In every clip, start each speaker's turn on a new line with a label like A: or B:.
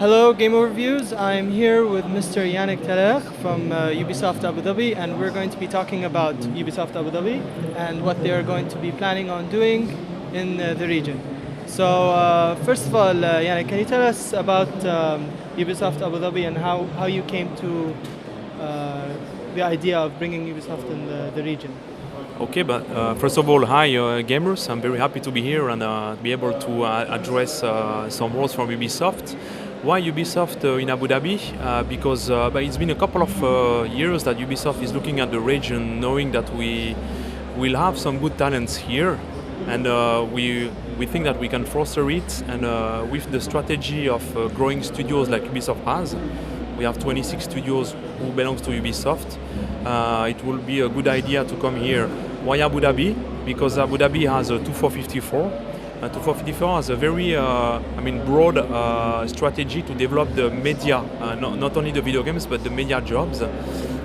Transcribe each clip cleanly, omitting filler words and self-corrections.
A: Hello, Game Overviews. I'm here with Mr. Yannick Theler from Ubisoft Abu Dhabi, and we're going to be talking about Ubisoft Abu Dhabi and what they're going to be planning on doing in the region. So, first of all, Yannick, can you tell us about Ubisoft Abu Dhabi and how you came to the idea of bringing Ubisoft in the region?
B: Okay, but first of all, hi gamers. I'm very happy to be here and be able to address some words from Ubisoft. Why Ubisoft in Abu Dhabi? Because but it's been a couple of years that Ubisoft is looking at the region, knowing that we will have some good talents here, and we think that we can foster it. And with the strategy of growing studios like Ubisoft has, we have 26 studios who belongs to Ubisoft. It will be a good idea to come here. Why Abu Dhabi? Because Abu Dhabi has a 2454. 2454 has a very broad strategy to develop the media, not only the video games, but the media jobs.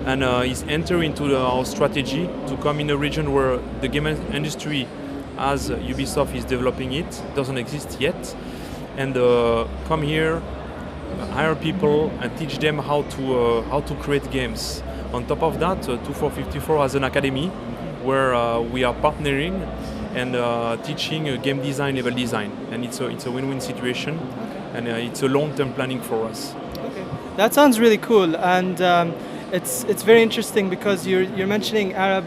B: And is entering into our strategy to come in a region where the game industry, as Ubisoft is developing it, doesn't exist yet. And come here, hire people and teach them how to create games. On top of that, 2454 has an academy where we are partnering and teaching game design, level design, and it's a win-win situation, and it's a long-term planning for us.
A: Okay, that sounds really cool, and it's very interesting because you're mentioning Arab.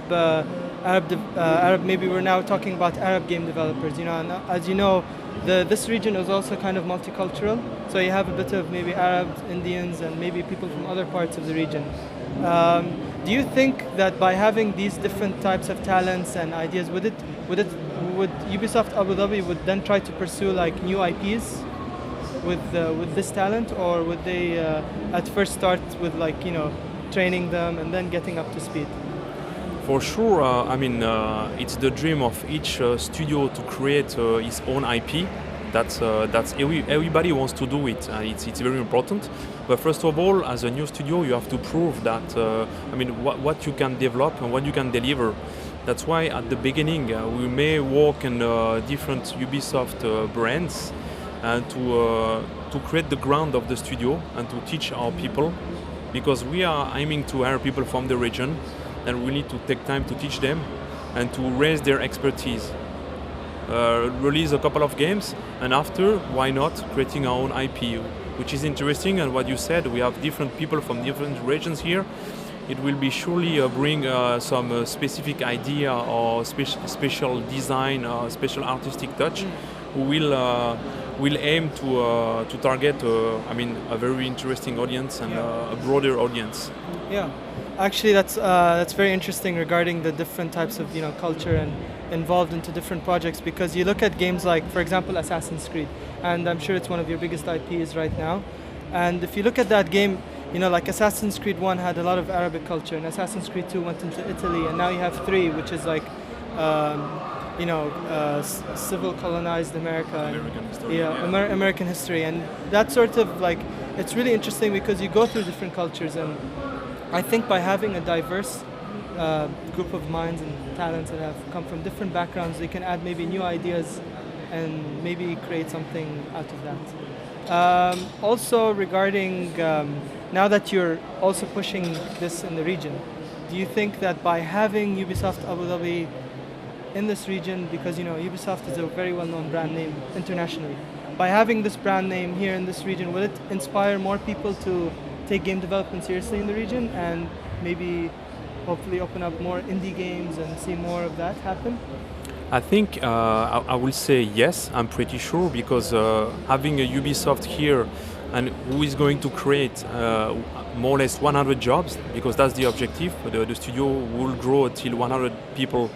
A: Maybe we're now talking about Arab game developers. You know, and as you know, this region is also kind of multicultural. So you have a bit of maybe Arabs, Indians, and maybe people from other parts of the region. Do you think that by having these different types of talents and ideas, would Ubisoft Abu Dhabi would then try to pursue like new IPs with this talent, or would they at first start with training them and then getting up to speed?
B: For sure, it's the dream of each studio to create its own IP. That's everybody wants to do it. It's very important. But first of all, as a new studio, you have to prove that what you can develop and what you can deliver. That's why at the beginning we may work in different Ubisoft brands and to create the ground of the studio and to teach our people, because we are aiming to hire people from the region, and we need to take time to teach them and to raise their expertise. Release a couple of games, and after, why not creating our own IP, which is interesting. And what you said, we have different people from different regions here. It will be surely bring some specific idea or special design, special artistic touch. Who will aim to target a very interesting audience and a broader audience.
A: Yeah, actually that's very interesting regarding the different types of culture and involved into different projects, because you look at games like, for example, Assassin's Creed, and I'm sure it's one of your biggest IPs right now. And if you look at that game, like Assassin's Creed 1 had a lot of Arabic culture, and Assassin's Creed 2 went into Italy, and now you have 3, which is like civil colonized America.
B: American history.
A: American history, and that sort of it's really interesting because you go through different cultures, and I think by having a diverse group of minds and talents that have come from different backgrounds, they can add maybe new ideas and maybe create something out of that. Also regarding, now that you're also pushing this in the region, do you think that by having Ubisoft Abu Dhabi in this region, because Ubisoft is a very well-known brand name internationally, by having this brand name here in this region, will it inspire more people to take game development seriously in the region and maybe hopefully open up more indie games and see more of that happen?
B: I think I will say yes, I'm pretty sure, because having a Ubisoft here and who is going to create more or less 100 jobs, because that's the objective. The studio will grow till 100 people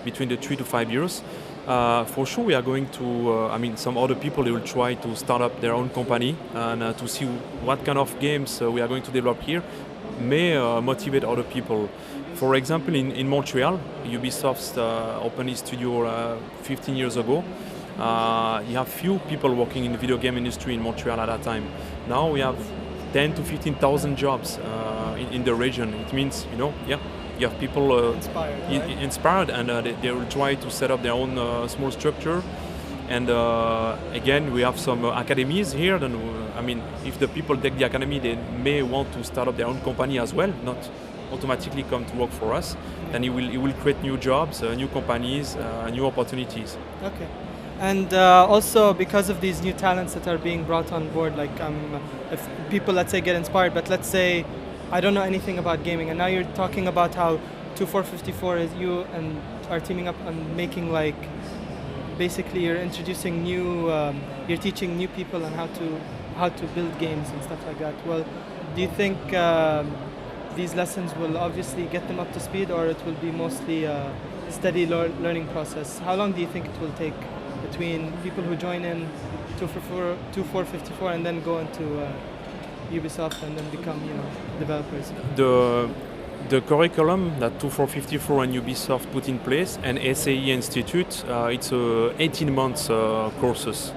B: between the 3 to 5 years. For sure we are going to, some other people, they will try to start up their own company and to see what kind of games we are going to develop here may motivate other people. For example, in Montreal, Ubisoft opened its studio 15 years ago. You have few people working in the video game industry in Montreal at that time. Now we have 10 to 15,000 jobs in the region. It means, you have people
A: inspired, right?
B: inspired, and they will try to set up their own small structure And again, we have some academies here. Then, I mean, if the people take the academy, they may want to start up their own company as well, not automatically come to work for us. Then it will create new jobs, new companies, new opportunities.
A: Okay. And also because of these new talents that are being brought on board, like if people, let's say, get inspired, but let's say I don't know anything about gaming, and now you're talking about how 2454 is you and are teaming up on making, like, basically you're introducing new, you're teaching new people on how to build games and stuff like that. Well, do you think these lessons will obviously get them up to speed, or it will be mostly a steady learning process? How long do you think it will take between people who join in 2454 and then go into Ubisoft and then become, developers?
B: The curriculum that 2454 and Ubisoft put in place and SAE Institute, it's 18 months courses,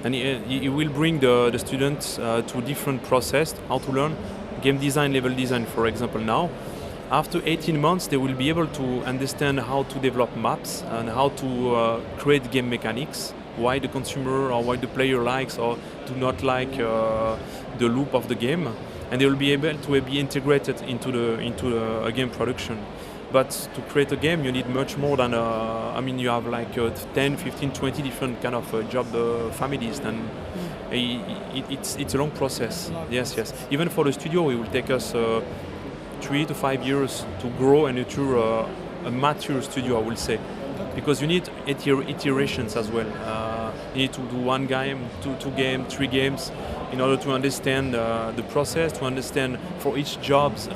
B: and it will bring the students to different process, how to learn game design, level design, for example. Now, after 18 months, they will be able to understand how to develop maps and how to create game mechanics, why the consumer or why the player likes or do not like the loop of the game, and they will be able to be integrated into a game production. But to create a game, you need much more than, you have like 10, 15, 20 different kind of job families, and it's a long process. Yes. Even for the studio, it will take us 3 to 5 years to grow and nurture a mature studio, I will say, because you need iterations as well. You need to do one game, two games, 3 games, in order to understand the process, to understand for each jobs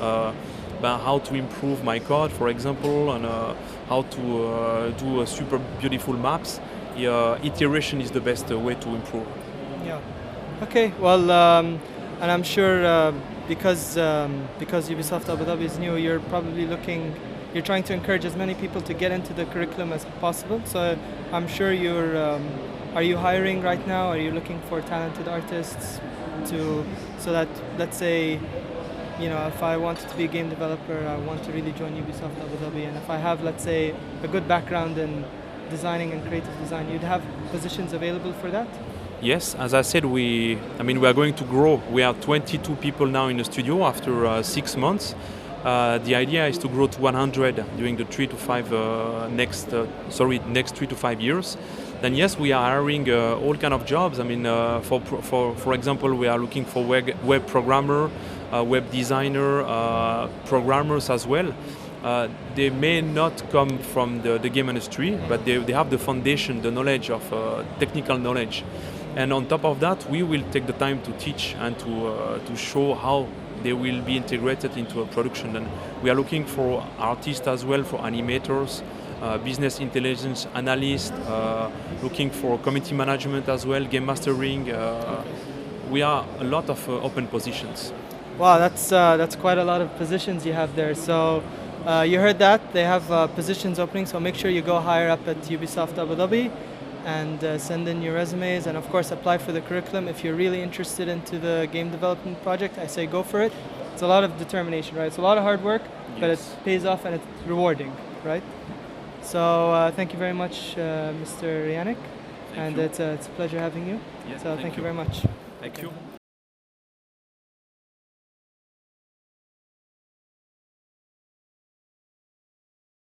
B: how to improve my code, for example, and how to do super beautiful maps. Iteration is the best way to improve.
A: Yeah. Okay. Well, and I'm sure because Ubisoft Abu Dhabi is new, you're trying to encourage as many people to get into the curriculum as possible. So I'm sure are you hiring right now? Are you looking for talented artists so that, let's say, if I wanted to be a game developer, I want to really join Ubisoft Abu Dhabi, and if I have, let's say, a good background in designing and creative design, you'd have positions available for that?
B: Yes, as I said, we are going to grow. We have 22 people now in the studio after 6 months. The idea is to grow to 100 during the next 3 to 5 years. Then yes, we are hiring all kind of jobs. For example, we are looking for web programmer, web designer, programmers as well. They may not come from the game industry, but they have the foundation, the knowledge of technical knowledge. And on top of that, we will take the time to teach and to show how they will be integrated into a production. And we are looking for artists as well, for animators, business intelligence analysts, looking for community management as well, game mastering. We are a lot of open positions.
A: Wow, that's quite a lot of positions you have there. So you heard that they have positions opening. So make sure you go higher up at Ubisoft Abu Dhabi and send in your resumes, and of course apply for the curriculum. If you're really interested into the game development project, I say go for it. It's a lot of determination, right? It's a lot of hard work, yes, but it pays off and it's rewarding, right? So thank you very much, Mr. Yannick, and it's a pleasure having you.
B: Yeah,
A: so thank you very much.
B: Thank you.